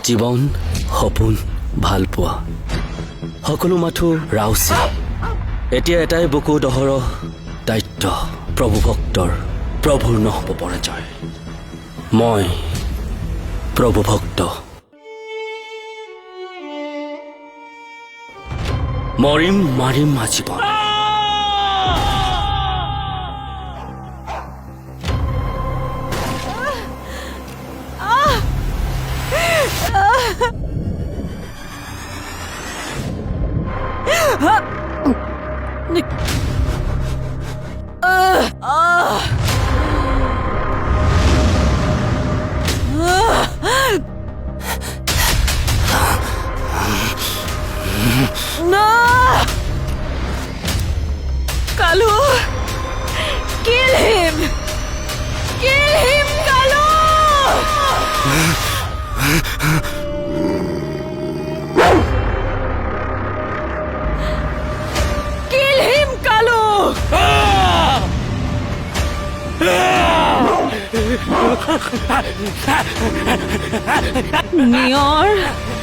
জীৱন সপোন ভাল পোৱা সকলো মাথো ৰাউচি এতিয়া এটাই বুকু দহৰ দায়িত্ব প্ৰভু ভক্তৰ প্ৰভুৰ নহ'ব পৰাজয় মই প্ৰভু ভক্ত মৰিম মাৰিম আজীৱন Kalu! Kill him! Kill him, Kalu! Kill him, Kalu! Niyor!